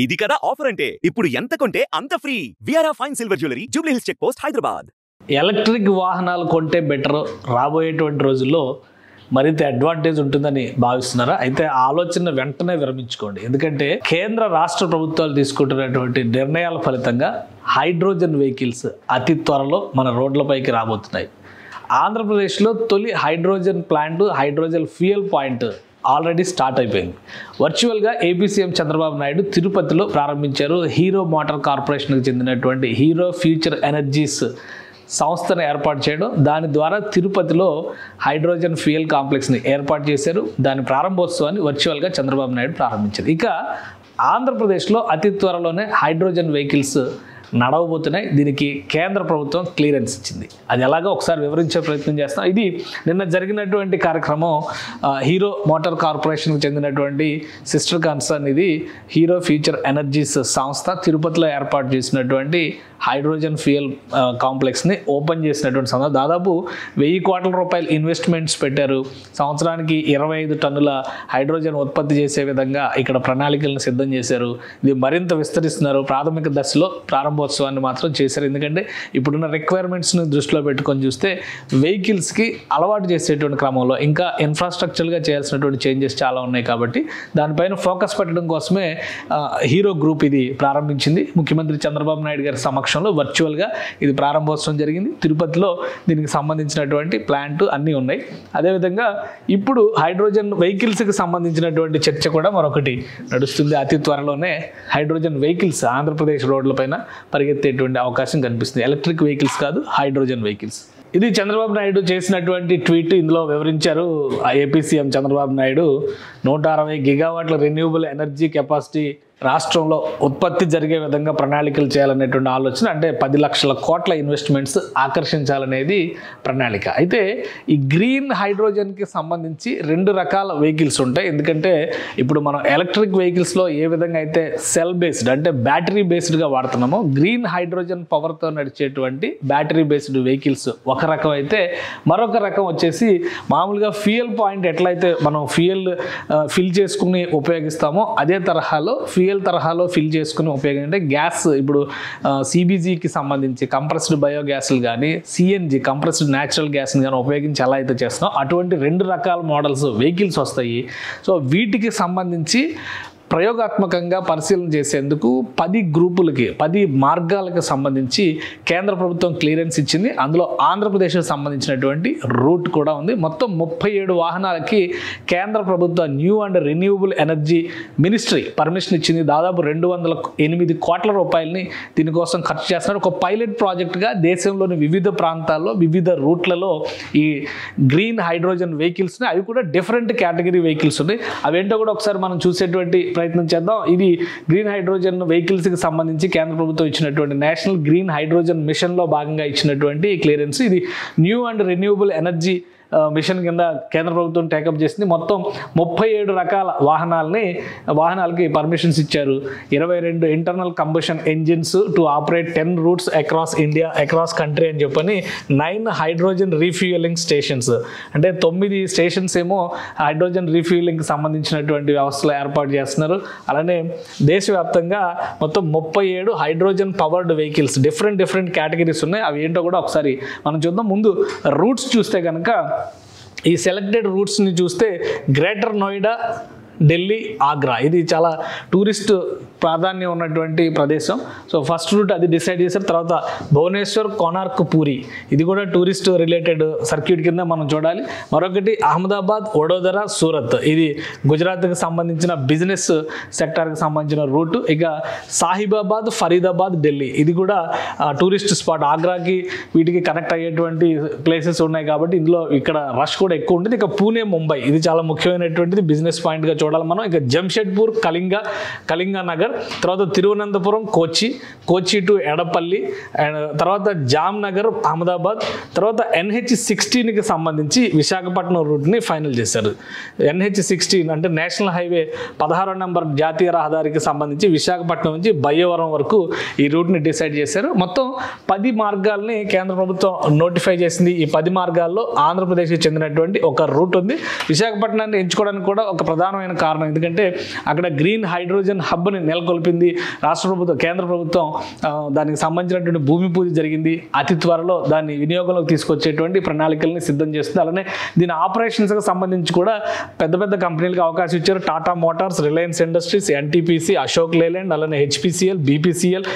ఇది కదా ఆఫర్ అంటే ఇప్పుడు ఎంత కొంటే అంత ఫ్రీ. విఆర్ఆ fine silver jewellery, Jubilee Hills check post, Hyderabad. Electric వాహనాలు కొంటే బెటర్, రాబోయేటువంటి రోజుల్లో మరింత అడ్వాంటేజ్ ఉంటుందని భావిస్తున్నారా? అయితే ఆలోచన వెంటనే విరమించుకోండి. ఎందుకంటే కేంద్ర రాష్ట్ర ప్రభుత్వాలు తీసుకుంటున్నటువంటి నిర్ణయాల ఫలితంగా హైడ్రోజన్ వెహికల్స్ అతి త్వరలో మన రోడ్లపైకి రాబోతున్నాయి. ఆంధ్రప్రదేశ్లో తొలి hydrogen plant, hydrogen fuel point already start అయిపోయింది. వర్చువల్గా ఏపీ సీఎం చంద్రబాబు నాయుడు తిరుపతిలో ప్రారంభించారు. హీరో మోటార్ కార్పొరేషన్కి చెందినటువంటి హీరో ఫ్యూచర్ ఎనర్జీస్ సంస్థను ఏర్పాటు చేయడం, దాని ద్వారా తిరుపతిలో హైడ్రోజన్ ఫ్యూయల్ కాంప్లెక్స్ని ఏర్పాటు చేశారు. దాని ప్రారంభోత్సవాన్ని వర్చువల్గా చంద్రబాబు నాయుడు ప్రారంభించారు. ఇక ఆంధ్రప్రదేశ్లో అతి త్వరలోనే హైడ్రోజన్ వెహికల్స్ నడవబోతున్నాయి. దీనికి కేంద్ర ప్రభుత్వం క్లియరెన్స్ ఇచ్చింది. అది ఎలాగో ఒకసారి వివరించే ప్రయత్నం చేస్తాం. ఇది నిన్న జరిగినటువంటి కార్యక్రమం. హీరో మోటార్ కార్పొరేషన్కి చెందినటువంటి సిస్టర్ కన్సర్న్ ఇది హీరో ఫ్యూచర్ ఎనర్జీస్ సంస్థ తిరుపతిలో ఏర్పాటు చేసినటువంటి హైడ్రోజన్ ఫ్యూయల్ కాంప్లెక్స్ని ఓపెన్ చేసినటువంటి సంస్థ. దాదాపు 1000 కోట్ల రూపాయలు ఇన్వెస్ట్మెంట్స్ పెట్టారు. సంవత్సరానికి 25 టన్నుల హైడ్రోజన్ ఉత్పత్తి చేసే విధంగా ఇక్కడ ప్రణాళికలను సిద్ధం చేశారు. ఇది మరింత విస్తరిస్తున్నారు. ప్రాథమిక దశలో ప్రారంభోత్సవాన్ని మాత్రం చేశారు. ఎందుకంటే ఇప్పుడున్న రిక్వైర్మెంట్స్ని దృష్టిలో పెట్టుకొని చూస్తే వెహికల్స్కి అలవాటు చేసేటువంటి క్రమంలో ఇంకా ఇన్ఫ్రాస్ట్రక్చర్గా చేయాల్సినటువంటి చేంజెస్ చాలా ఉన్నాయి. కాబట్టి దానిపైన ఫోకస్ పెట్టడం కోసమే హీరో గ్రూప్ ఇది ప్రారంభించింది. ముఖ్యమంత్రి చంద్రబాబు నాయుడు గారి సమక్షంలో వర్చువల్గా ఇది ప్రారంభోత్సవం జరిగింది. తిరుపతిలో దీనికి సంబంధించినటువంటి ప్లాంట్ అన్నీ ఉన్నాయి. అదేవిధంగా ఇప్పుడు హైడ్రోజన్ వెహికల్స్కి సంబంధించినటువంటి చర్చ కూడా మరొకటి నడుస్తుంది. అతి త్వరలోనే హైడ్రోజన్ వెహికల్స్ ఆంధ్రప్రదేశ్ రోడ్లపైన పరిగెత్తేటువంటి అవకాశం కనిపిస్తుంది. ఎలక్ట్రిక్ వెహికల్స్ కాదు, హైడ్రోజన్ వెహికల్స్. ఇది చంద్రబాబు నాయుడు చేసినటువంటి ట్వీట్. ఇందులో వివరించారు ఏపీ సీఎం చంద్రబాబు నాయుడు 160 గిగావాట్ల రెన్యూవబుల్ ఎనర్జీ కెపాసిటీ రాష్ట్రంలో ఉత్పత్తి జరిగే విధంగా ప్రణాళికలు చేయాలనేటువంటి ఆలోచన. అంటే 10 లక్షల కోట్ల ఇన్వెస్ట్మెంట్స్ ఆకర్షించాలనేది ప్రణాళిక. అయితే ఈ గ్రీన్ హైడ్రోజన్కి సంబంధించి 2 రకాల వెహికల్స్ ఉంటాయి. ఎందుకంటే ఇప్పుడు మనం ఎలక్ట్రిక్ వెహికల్స్లో ఏ విధంగా అయితే సెల్ బేస్డ్ అంటే బ్యాటరీ బేస్డ్గా వాడుతున్నామో, గ్రీన్ హైడ్రోజన్ పవర్తో నడిచేటువంటి బ్యాటరీ బేస్డ్ వెహికల్స్ ఒక రకం అయితే, మరొక రకం వచ్చేసి మామూలుగా ఫ్యూయల్ పాయింట్ ఎట్లయితే మనం ఫ్యూయల్ ఫిల్ చేసుకుని ఉపయోగిస్తామో అదే తరహాలో ఫిల్ చేసుకుని ఉపయోగించే గ్యాస్. ఇప్పుడు సిబిజికి సంబంధించి కంప్రెస్డ్ బయోగ్యాస్లు కానీ, సిఎన్జి కంప్రెస్డ్ న్యాచురల్ గ్యాస్ని కానీ ఉపయోగించి ఎలా అయితే చేస్తున్నాం అటువంటి 2 రకాల మోడల్స్ వెహికల్స్ వస్తాయి. సో వీటికి సంబంధించి ప్రయోగాత్మకంగా పరిశీలన చేసేందుకు 10 గ్రూపులకి 10 మార్గాలకు సంబంధించి కేంద్ర ప్రభుత్వం క్లియరెన్స్ ఇచ్చింది. అందులో ఆంధ్రప్రదేశ్కి సంబంధించినటువంటి రూట్ కూడా ఉంది. మొత్తం 37 వాహనాలకి కేంద్ర ప్రభుత్వ new and renewable energy ministry permission ఇచ్చింది. దాదాపు 208 కోట్ల రూపాయలని దీనికోసం ఖర్చు చేస్తున్నారు. ఒక పైలట్ ప్రాజెక్ట్గా దేశంలోని వివిధ ప్రాంతాల్లో వివిధ రూట్లలో ఈ గ్రీన్ హైడ్రోజన్ వెహికల్స్ని, అవి కూడా డిఫరెంట్ కేటగిరీ వెహికల్స్ ఉన్నాయి. అవేంటో కూడా ఒకసారి మనం చూసేటువంటి ప్రయత్నం చేద్దాం. ఇది గ్రీన్ హైడ్రోజన్ వెహికల్స్కి సంబంధించి కేంద్ర ప్రభుత్వం ఇచ్చినటువంటి నేషనల్ గ్రీన్ హైడ్రోజన్ మిషన్లో భాగంగా ఇచ్చినటువంటి క్లియరెన్స్. ఇది new and renewable energy mission కింద కేంద్ర ప్రభుత్వం టేకప్ చేసింది. మొత్తం 37 రకాల వాహనాలకి పర్మిషన్స్ ఇచ్చారు. 22 internal combustion engines to operate 10 roots across India, across country అని చెప్పని 9 హైడ్రోజన్ రీఫ్యూయలింగ్ స్టేషన్స్, అంటే 9 స్టేషన్స్ ఏమో హైడ్రోజన్ రీఫ్యూయలింగ్కి సంబంధించినటువంటి వ్యవస్థలు ఏర్పాటు చేస్తున్నారు. అలానే దేశవ్యాప్తంగా మొత్తం 37 hydrogen powered vehicles, different categories ఉన్నాయి. అవి ఏంటో కూడా ఒకసారి మనం చూద్దాం. ముందు రూట్స్ చూస్తే కనుక ఈ సెలెక్టెడ్ రూట్స్ని చూస్తే గ్రేటర్ నోయిడా, ఢిల్లీ, ఆగ్రా, ఇది చాలా టూరిస్ట్ ప్రాధాన్యం ఉన్నటువంటి ప్రదేశం. సో ఫస్ట్ రూట్ అది డిసైడ్ చేశారు. తర్వాత భువనేశ్వర్, కోనార్క్, పూరి, ఇది కూడా టూరిస్ట్ రిలేటెడ్ సర్క్యూట్ కింద మనం చూడాలి. మరొకటి అహ్మదాబాద్, వడోదర, సూరత్, ఇది గుజరాత్కి సంబంధించిన బిజినెస్ సెక్టార్కి సంబంధించిన రూట్. ఇక సాహిబాబాద్, ఫరీదాబాద్, ఢిల్లీ, ఇది కూడా టూరిస్ట్ స్పాట్. ఆగ్రాకి వీటికి కనెక్ట్ అయ్యేటువంటి ప్లేసెస్ ఉన్నాయి కాబట్టి ఇందులో ఇక్కడ రష్ కూడా ఎక్కువ ఉంటుంది. ఇక పూణే, ముంబై, ఇది చాలా ముఖ్యమైనటువంటిది బిజినెస్ పాయింట్గా చూడాలి మనం. ఇక జంషెడ్పూర్, కళింగనగర్, తర్వాత తిరువనంతపురం, కోచి టు ఎడపల్లి, అండ్ తర్వాత జామ్నగర్, అహ్మదాబాద్, తర్వాత NH16కి సంబంధించి విశాఖపట్నం రూట్ని ఫైనల్ చేశారు. NH16 అంటే నేషనల్ హైవే 16వ నెంబర్ జాతీయ రహదారికి సంబంధించి విశాఖపట్నం నుంచి బయ్యవరం వరకు ఈ రూట్ని డిసైడ్ చేశారు. మొత్తం 10 మార్గాల్ని కేంద్ర ప్రభుత్వం నోటిఫై చేసింది. ఈ 10 మార్గాల్లో ఆంధ్రప్రదేశ్కి చెందినటువంటి ఒక రూట్ ఉంది. విశాఖపట్నాన్ని ఎంచుకోవడానికి కూడా ఒక ప్రధానమైన ప్రధానమైన కారణం. ఎందుకంటే అక్కడ గ్రీన్ హైడ్రోజన్ హబ్ని నెలకొల్పింది రాష్ట్ర ప్రభుత్వం, కేంద్ర ప్రభుత్వం. దానికి సంబంధించినటువంటి భూమి పూజ జరిగింది. అతి త్వరలో దాన్ని వినియోగంలోకి తీసుకొచ్చేటువంటి ప్రణాళికల్ని సిద్ధం చేస్తుంది. అలానే దీని ఆపరేషన్స్కి సంబంధించి కూడా పెద్ద పెద్ద కంపెనీలకు అవకాశం ఇచ్చారు. టాటా మోటార్స్, రిలయన్స్ ఇండస్ట్రీస్, ఎన్టీపీసీ, అశోక్ లేలాండ్, అలానే హెచ్పిసిఎల్, బీపీసీఎల్,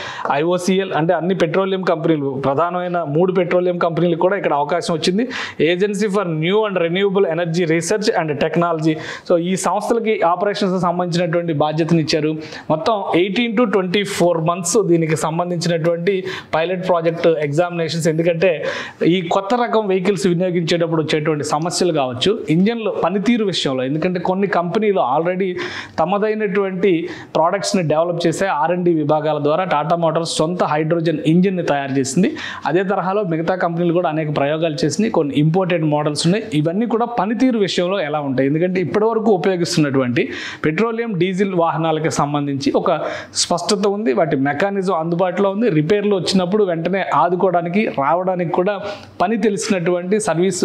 ఐఓసిఎల్ అంటే అన్ని పెట్రోలియం కంపెనీలు, ప్రధానమైన 3 పెట్రోలియం కంపెనీలకు కూడా ఇక్కడ అవకాశం వచ్చింది. Agency for new and renewable energy research and technology. So ఈ సంస్థలకి ఆపరేషన్స్కి సంబంధించినటువంటి బాధ్యతను ఇచ్చారు. మొత్తం 18 to 24 months దీనికి సంబంధించినటువంటి పైలట్ ప్రాజెక్ట్ ఎగ్జామినేషన్స్. ఎందుకంటే ఈ కొత్త రకం వెహికల్స్ వినియోగించేటప్పుడు వచ్చేటువంటి సమస్యలు కావచ్చు, ఇంజన్లు పనితీరు విషయంలో. ఎందుకంటే కొన్ని కంపెనీలు ఆల్రెడీ తమదైనటువంటి ప్రోడక్ట్స్ని డెవలప్ చేసే R&D విభాగాల ద్వారా టాటా మోటార్స్ సొంత హైడ్రోజన్ ఇంజిన్ని తయారు చేసింది. అదే తరహాలో మిగతా కంపెనీలు కూడా అనేక ప్రయోగాలు చేసినాయి. కొన్ని ఇంపోర్టెడ్ మోడల్స్ ఉన్నాయి. ఇవన్నీ కూడా పనితీరు విషయంలో ఎలా ఉంటాయి? ఎందుకంటే ఇప్పటివరకు ఉపయోగిస్తున్నటువంటి పెట్రోలియం, డీజిల్ వాహనాలకు సంబంధించి ఒక స్పష్టత ఉంది. వాటి మెకానిజం అందుబాటులో ఉంది. రిపేర్లు వచ్చినప్పుడు వెంటనే ఆదుకోవడానికి రావడానికి కూడా పని తెలిసినటువంటి సర్వీస్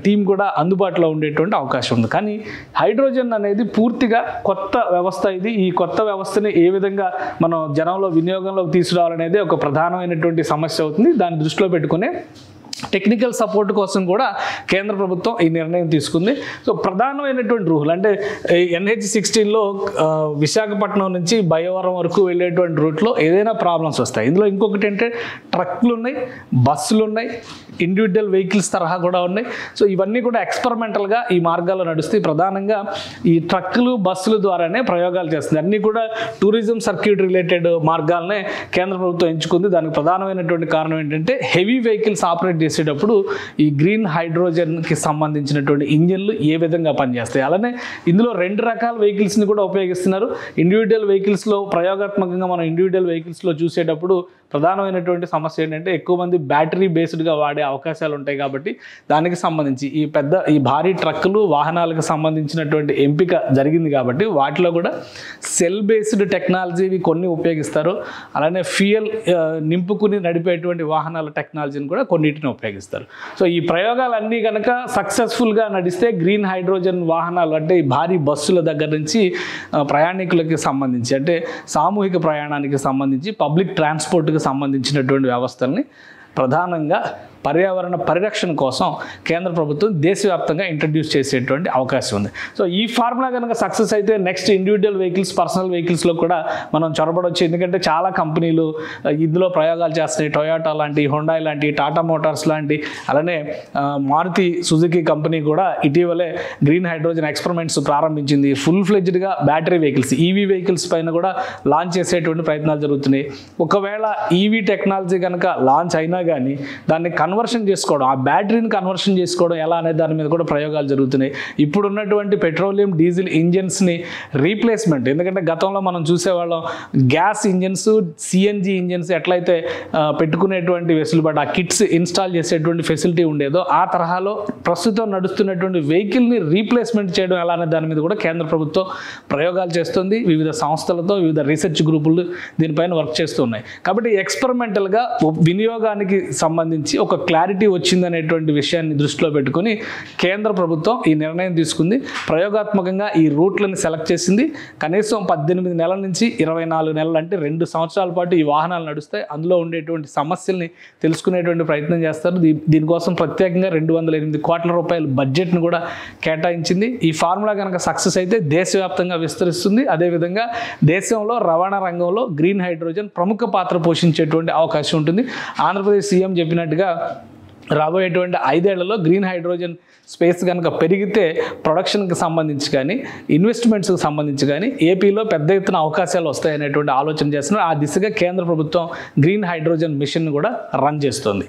టీం కూడా అందుబాటులో ఉండేటువంటి అవకాశం ఉంది. కానీ హైడ్రోజన్ అనేది పూర్తిగా కొత్త వ్యవస్థ. ఇది ఈ కొత్త వ్యవస్థని ఏ విధంగా మనం జనంలో వినియోగంలోకి తీసుకురావాలనేది ఒక ప్రధానమైనటువంటి సమస్య అవుతుంది. దాన్ని దృష్టిలో పెట్టుకునే టెక్నికల్ సపోర్ట్ కోసం కూడా కేంద్ర ప్రభుత్వం ఈ నిర్ణయం తీసుకుంది. సో ప్రధానమైనటువంటి రూల్ అంటే NH16లో విశాఖపట్నం నుంచి భయవరం వరకు వెళ్ళేటువంటి రూట్లో ఏదైనా ప్రాబ్లమ్స్ వస్తాయి. ఇందులో ఇంకొకటి అంటే ట్రక్లు ఉన్నాయి, బస్సులు ఉన్నాయి, ఇండివిజువల్ వెహికల్స్ తరహా కూడా ఉన్నాయి. సో ఇవన్నీ కూడా ఎక్స్పెరిమెంటల్గా ఈ మార్గాల్లో నడుస్తాయి. ప్రధానంగా ఈ ట్రక్కులు, బస్సుల ద్వారానే ప్రయోగాలు చేస్తుంది. అన్నీ కూడా టూరిజం సర్క్యూట్ రిలేటెడ్ మార్గాలనే కేంద్ర ప్రభుత్వం ఎంచుకుంది. దానికి ప్రధానమైనటువంటి కారణం ఏంటంటే హెవీ వెహికల్స్ ఆపరేట్ చేసేటప్పుడు ఈ గ్రీన్ హైడ్రోజన్కి సంబంధించినటువంటి ఇంజిన్లు ఏ విధంగా పనిచేస్తాయి. అలానే ఇందులో 2 రకాల వెహికల్స్ని కూడా ఉపయోగిస్తున్నారు. ఇండివిజువల్ వెహికల్స్లో ప్రయోగాత్మకంగా మనం ఇండివిజువల్ వెహికల్స్లో చూసేటప్పుడు ప్రధానమైనటువంటి సమస్య ఏంటంటే ఎక్కువ మంది బ్యాటరీ బేస్డ్గా వాడే అవకాశాలు ఉంటాయి. కాబట్టి దానికి సంబంధించి ఈ భారీ ట్రక్కులు, వాహనాలకు సంబంధించినటువంటి ఎంపిక జరిగింది. కాబట్టి వాటిలో కూడా సెల్ బేస్డ్ టెక్నాలజీవి కొన్ని ఉపయోగిస్తారు. అలానే ఫ్యూయల్ నింపుకుని నడిపేటువంటి వాహనాల టెక్నాలజీని కూడా కొన్నిటిని ఉపయోగిస్తారు. సో ఈ ప్రయోగాలన్నీ కనుక సక్సెస్ఫుల్గా నడిస్తే గ్రీన్ హైడ్రోజన్ వాహనాలు అంటే ఈ భారీ బస్సుల దగ్గర నుంచి ప్రయాణికులకి సంబంధించి అంటే సామూహిక ప్రయాణానికి సంబంధించి పబ్లిక్ ట్రాన్స్పోర్ట్కి సంబంధించినటువంటి వ్యవస్థల్ని ప్రధానంగా పర్యావరణ పరిరక్షణ కోసం కేంద్ర ప్రభుత్వం దేశవ్యాప్తంగా ఇంట్రడ్యూస్ చేసేటువంటి అవకాశం ఉంది. సో ఈ ఫార్ములా కనుక సక్సెస్ అయితే నెక్స్ట్ ఇండివిజువల్ వెహికల్స్, పర్సనల్ వెహికల్స్లో కూడా మనం చొరబడవచ్చు. ఎందుకంటే చాలా కంపెనీలు ఇందులో ప్రయోగాలు చేస్తున్నాయి. టొయోటా లాంటి, హోండాయ్ లాంటి, టాటా మోటార్స్ లాంటి, అలానే మారుతి సుజుకి కంపెనీ కూడా ఇటీవలే గ్రీన్ హైడ్రోజన్ ఎక్స్పెరిమెంట్స్ ప్రారంభించింది. ఫుల్ ఫ్లెడ్జ్డ్గా బ్యాటరీ వెహికల్స్, ఈవీ వెహికల్స్ పైన కూడా లాంచ్ చేసేటువంటి ప్రయత్నాలు జరుగుతున్నాయి. ఒకవేళ ఈవీ టెక్నాలజీ కనుక లాంచ్ అయినా కానీ దాన్ని కన్వర్షన్ చేసుకోవడం, ఆ బ్యాటరీని కన్వర్షన్ చేసుకోవడం ఎలా అనే దాని మీద కూడా ప్రయోగాలు జరుగుతున్నాయి. ఇప్పుడు ఉన్నటువంటి పెట్రోలియం, డీజిల్ ఇంజన్స్ని రీప్లేస్మెంట్, ఎందుకంటే గతంలో మనం చూసేవాళ్ళం గ్యాస్ ఇంజన్స్, సిఎన్జి ఇంజన్స్ ఎట్లయితే పెట్టుకునేటువంటి వెసులుబాటు, ఆ కిట్స్ ఇన్స్టాల్ చేసేటువంటి ఫెసిలిటీ ఉండేదో ఆ తరహాలో ప్రస్తుతం నడుస్తున్నటువంటి వెహికల్ని రీప్లేస్మెంట్ చేయడం ఎలా అనే దాని మీద కూడా కేంద్ర ప్రభుత్వం ప్రయోగాలు చేస్తుంది. వివిధ సంస్థలతో, వివిధ రీసెర్చ్ గ్రూపులు దీనిపైన వర్క్ చేస్తున్నాయి. కాబట్టి ఎక్స్పెరిమెంటల్గా వినియోగానికి సంబంధించి ఒక క్లారిటీ వచ్చిందనేటువంటి విషయాన్ని దృష్టిలో పెట్టుకుని కేంద్ర ప్రభుత్వం ఈ నిర్ణయం తీసుకుంది. ప్రయోగాత్మకంగా ఈ రూట్లను సెలెక్ట్ చేసింది. కనీసం 18 నెలల నుంచి 24 నెలలు అంటే 2 సంవత్సరాల పాటు ఈ వాహనాలు నడుస్తాయి. అందులో ఉండేటువంటి సమస్యల్ని తెలుసుకునేటువంటి ప్రయత్నం చేస్తారు. దీనికోసం ప్రత్యేకంగా 208 కోట్ల రూపాయల బడ్జెట్ను కూడా కేటాయించింది. ఈ ఫార్ములా కనుక సక్సెస్ అయితే దేశవ్యాప్తంగా విస్తరిస్తుంది. అదేవిధంగా దేశంలో రవాణా రంగంలో గ్రీన్ హైడ్రోజన్ ప్రముఖ పాత్ర పోషించేటువంటి అవకాశం ఉంటుంది. ఆంధ్రప్రదేశ్ సీఎం చెప్పినట్టుగా రాబోయేటువంటి 5 ఏళ్లలో గ్రీన్ హైడ్రోజన్ స్పేస్ కనుక పెరిగితే ప్రొడక్షన్కి సంబంధించి కానీ, ఇన్వెస్ట్మెంట్స్కి సంబంధించి కానీ ఏపీలో పెద్ద ఎత్తున అవకాశాలు వస్తాయనేటువంటి ఆలోచన చేస్తున్నారు. ఆ దిశగా కేంద్ర ప్రభుత్వం గ్రీన్ హైడ్రోజన్ మిషన్ కూడా రన్ చేస్తుంది.